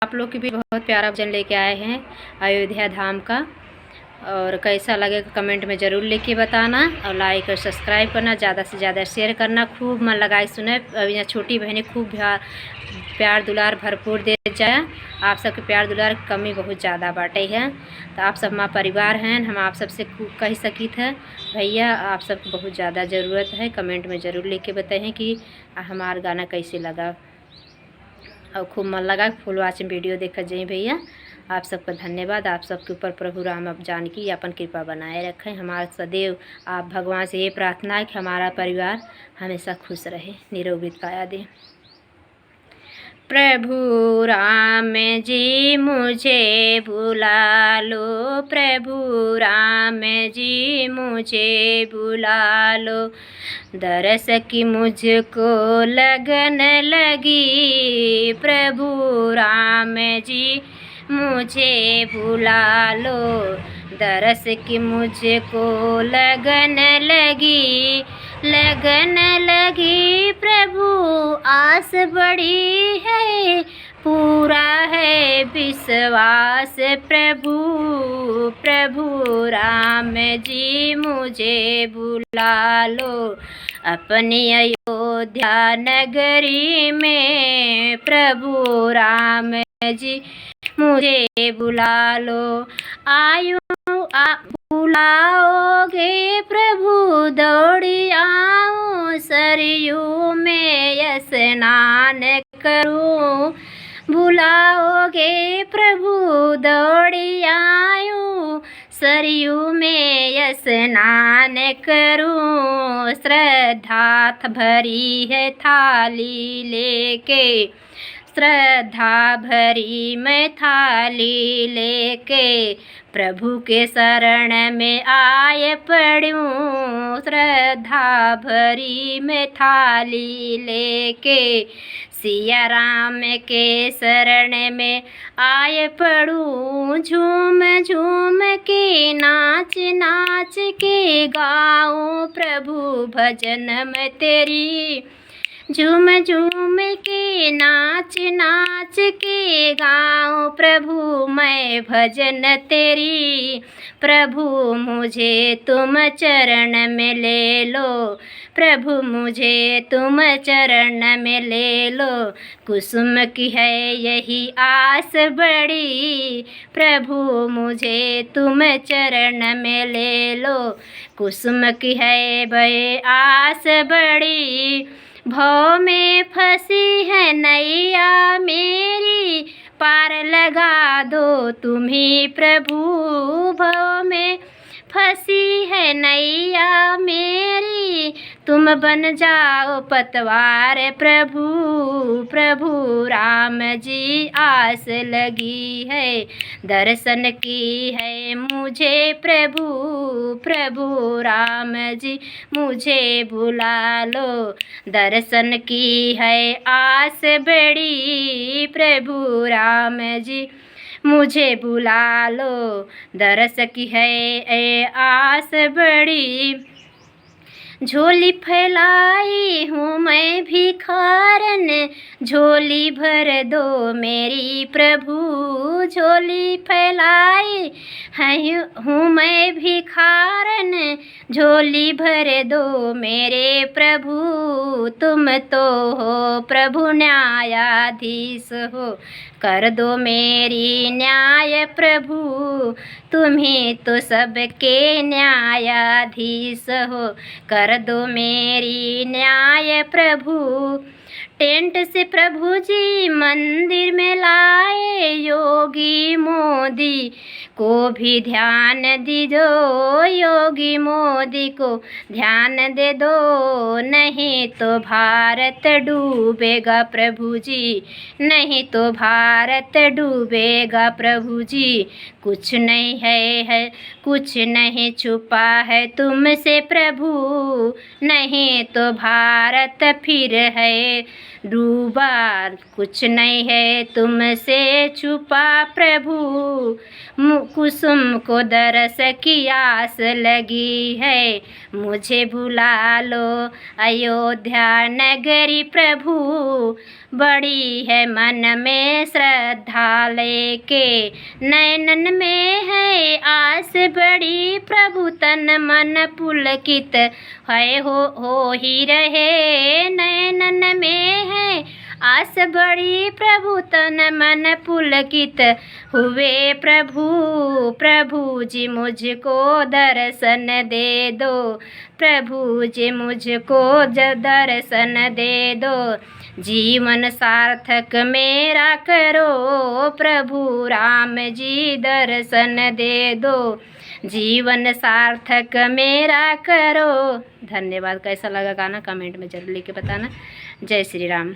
आप लोग के भी बहुत प्यारा भजन लेके आए हैं अयोध्या धाम का। और कैसा लगेगा कमेंट में ज़रूर लिख के बताना, और लाइक और सब्सक्राइब करना, ज़्यादा से ज़्यादा शेयर करना। खूब मन लगाए सुने। अब यहाँ छोटी बहनें खूब प्यार दुलार भरपूर दे जाए। आप सबके प्यार दुलार कमी बहुत ज़्यादा बाटे है। तो आप सब हमारा परिवार हैं, हम आप सबसे कह सकित है भैया आप सबको बहुत ज़्यादा ज़रूरत है। कमेंट में ज़रूर लिख के बताएं कि हमारा गाना कैसे लगा, और खूब मन लगा फुल वॉच वीडियो देखा जाए भैया। आप सबका धन्यवाद। आप सबके ऊपर प्रभु राम अब जानकी अपन कृपा बनाए रखें। हमारा सदैव आप भगवान से ये प्रार्थना है कि हमारा परिवार हमेशा खुश रहे, निरोगित काया दे। प्रभु राम जी मुझे बुला लो, प्रभु राम जी मुझे बुला लो, दरस की मुझको लगन लगी। प्रभु राम जी मुझे बुला लो, दरस की मुझको लगन लगी, लगन लगी। प्रभु आस बड़ी है, पूरा है विश्वास। प्रभु प्रभु राम जी मुझे बुला लो, अपनी अयोध्या नगरी में। प्रभु राम जी मुझे बुला लो, बुलाओगे प्रभु दौड़ी आऊं, सरयू में स्नान करूं। बुलाओगे प्रभु दौड़ी आऊं, सरयू में स्नान करूं। श्रद्धा भरी है थाली लेके, श्रद्धा भरी मैं थाली लेके, प्रभु के शरण में आए पड़ूं। श्रद्धा भरी मैं थाली लेके, सिया राम के शरण में आए पड़ूं। झूम झूम के नाच नाच के गाऊं प्रभु भजन में तेरी। झूम झूम के नाच नाच के गाऊं प्रभु मैं भजन तेरी। प्रभु मुझे तुम चरण में ले लो, प्रभु मुझे तुम चरण में ले लो। कुसुम की है यही आस बड़ी, प्रभु मुझे तुम चरण में ले लो। कुसुम की है भय आस बड़ी, भव में फंसी है नैया मेरी, पार लगा दो तुम्ही प्रभु। भव में फंसी है नैया मेरी, तुम बन जाओ पतवार। प्रभु प्रभु राम जी आस लगी है, दर्शन की है मुझे प्रभु। प्रभु राम जी मुझे बुला लो, दर्शन की है आस बड़ी। प्रभु राम जी मुझे बुला लो, दरस की है आस बड़ी। झोली फैलाई हूँ मैं भिखारन, झोली भर दो मेरी प्रभु। झोली फैलाई हूँ मैं भिखारन, झोली भर दो मेरे प्रभु। तुम तो हो प्रभु न्यायाधीश हो, कर दो मेरी न्याय प्रभु। तुम्ही तो सबके न्यायाधीश हो, कर दो मेरी न्याय प्रभु। टेंट से प्रभु जी मंदिर में लाए, योगी मोदी को भी ध्यान दीजो। योगी मोदी को ध्यान दे दो, नहीं तो भारत डूबेगा प्रभु जी, नहीं तो भारत डूबेगा प्रभु जी। कुछ नहीं है कुछ नहीं छुपा है तुमसे प्रभु, नहीं तो भारत फिर है डूबा, कुछ नहीं है तुमसे छुपा प्रभु, कुसुम को दरस की आस लगी है, मुझे बुला लो अयोध्या नगरी प्रभु, बड़ी है मन में श्रद्धा लेके, नैनन में है आस बड़ी प्रभु, तन मन पुलकित है हो ही रहे, नैनन में है आस बड़ी प्रभु, तन मन पुलकित हुए प्रभु, प्रभु जी मुझको दर्शन दे दो, प्रभु जी मुझको दर्शन दे दो, जीवन सार्थक मेरा करो प्रभु राम जी दर्शन दे दो, जीवन सार्थक मेरा करो। धन्यवाद। कैसा लगा गाना कमेंट में जरूर लिख के बताना। जय श्री राम।